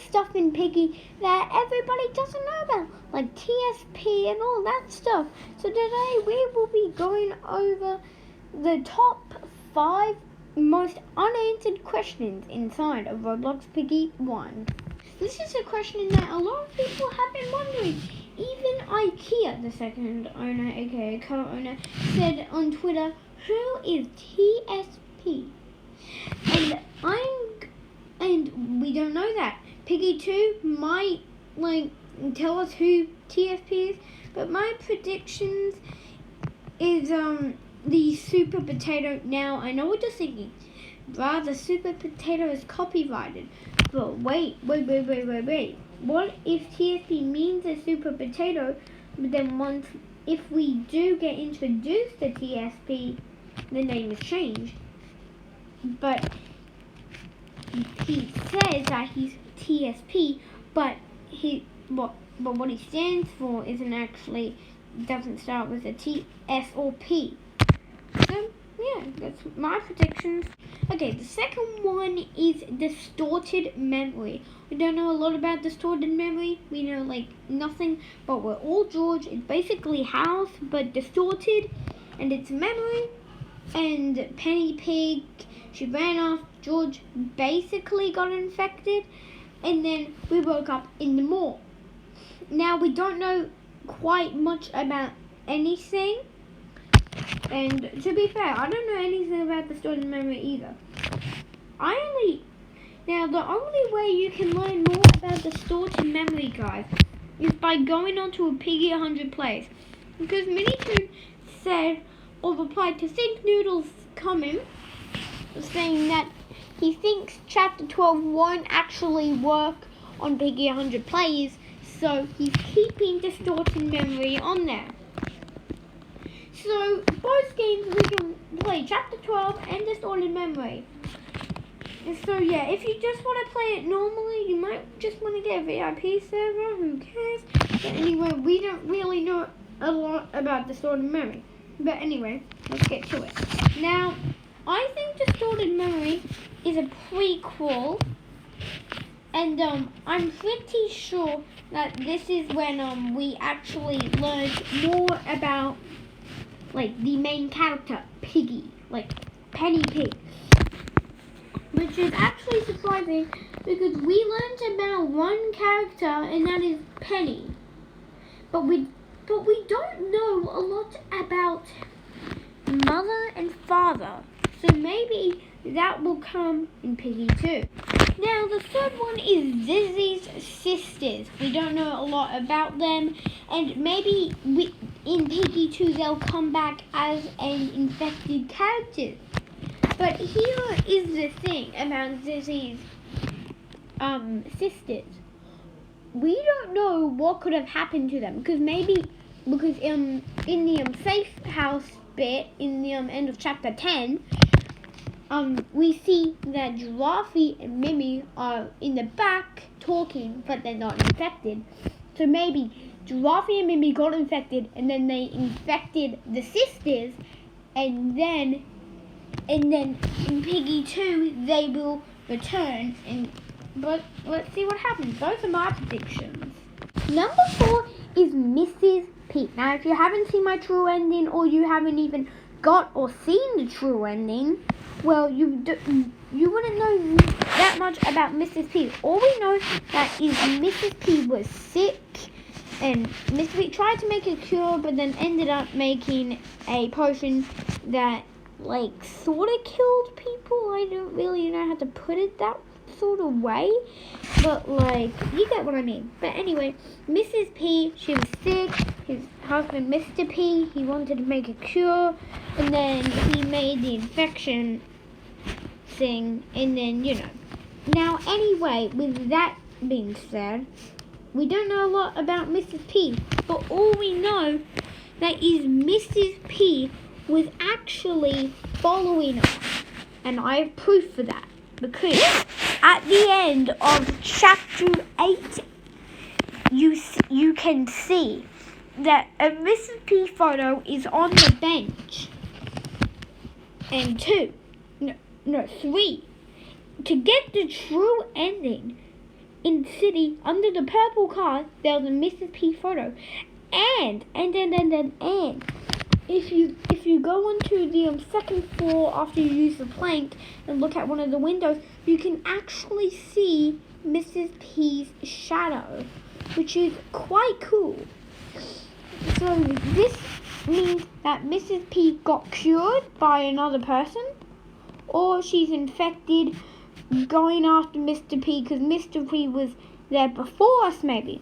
of stuff in Piggy that everybody doesn't know about, like TSP and all that stuff. So today we will be going over the top 5 most unanswered questions inside of Roblox Piggy 1. This is a question that a lot of people have been wondering. Even IKEA, the second owner, aka co-owner, said on Twitter, "Who is TSP?" And we don't know that. Piggy 2 might tell us who TSP is, but my predictions is the Super Potato. Now I know what you're thinking. The Super Potato is copyrighted. But wait. What if TSP means a Super Potato, but then if we do get introduced to TSP, the name is changed. But he says that he's TSP, but what he stands for doesn't start with a T, S or P. So yeah, that's my predictions. Okay, the second one is distorted memory. We don't know a lot about distorted memory. We know nothing, but we're all George. It's basically house, but distorted, and it's memory. And Penny Pig, she ran off. George basically got infected, and then we woke up in the mall. Now we don't know quite much about anything. And to be fair, I don't know anything about distorted memory either. Now the only way you can learn more about distorted memory, guys, is by going onto a Piggy 100 plays. Because Minitoon said, or replied to Think Noodle's comment, saying that he thinks Chapter 12 won't actually work on Piggy 100 plays, so he's keeping distorted memory on there. So, both games we can play Chapter 12 and Distorted Memory. And so yeah, if you just want to play it normally, you might just want to get a VIP server, who cares? But anyway, we don't really know a lot about Distorted Memory. But anyway, let's get to it. Now, I think Distorted Memory is a prequel, and I'm pretty sure that this is when we actually learned more about the main character, Piggy, Penny Pig. Which is actually surprising because we learned about one character, and that is Penny. But we don't know a lot about mother and father. So maybe that will come in Piggy 2. Now the third one is ZIZZYS sisters. We don't know a lot about them, and maybe in Piggy 2 they'll come back as an infected character. But here is the thing about ZIZZYS sisters. We don't know what could have happened to them, because in the safe house bit in the end of Chapter 10, we see that Giraffe and Mimi are in the back talking, but they're not infected. So maybe Giraffe and Mimi got infected, and then they infected the sisters, and then in Piggy 2 they will return. But let's see what happens. Those are my predictions. Number 4 is Mrs. P. Now, if you haven't seen my true ending, or you haven't even got or seen the true ending, well, you wouldn't know that much about Mrs. P. All we know that is Mrs. P was sick, and Mrs. P tried to make a cure, but then ended up making a potion that sort of killed people. I don't really know how to put it that sort of way, but you get what I mean. But anyway, Mrs. P, she was sick. His husband, Mr. P, he wanted to make a cure, and then he made the infection thing, and then, Now, anyway, with that being said, we don't know a lot about Mrs. P, but all we know that is Mrs. P was actually following us, and I have proof for that, because at the end of Chapter 8, you can see that a Mrs. P photo is on the bench, and 3, to get the true ending, in the city, under the purple car, there was a Mrs. P photo. And if you go onto the second floor after you use the plank and look at one of the windows, you can actually see Mrs. P's shadow, which is quite cool. So this means that Mrs. P got cured by another person, or she's infected going after Mr. P because Mr. P was there before us, maybe.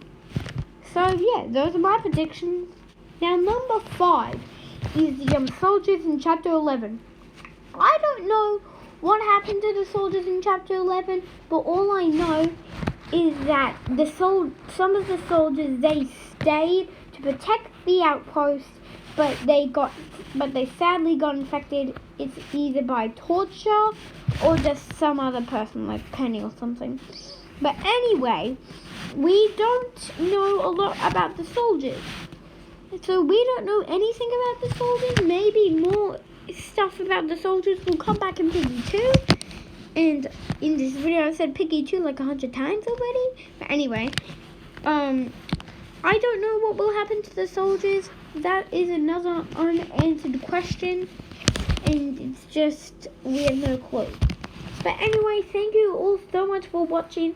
So yeah, those are my predictions. Now number 5 is the soldiers in chapter 11. I don't know what happened to the soldiers in chapter 11, but all I know is that some of the soldiers, they stayed to protect the outpost, but they sadly got infected. It's either by torture or just some other person like Penny or something. But anyway, we don't know a lot about the soldiers. So we don't know anything about the soldiers. Maybe more stuff about the soldiers will come back in Piggy 2. And in this video I said Piggy 2 like 100 times already. But anyway, I don't know what will happen to the soldiers. That is another unanswered question. And it's just, we have no clue. But anyway, thank you all so much for watching.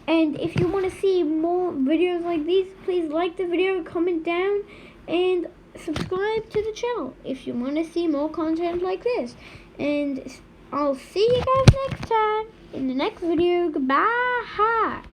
And if you want to see more videos like these, please like the video, comment down, and subscribe to the channel if you want to see more content like this. And I'll see you guys next time in the next video. Goodbye.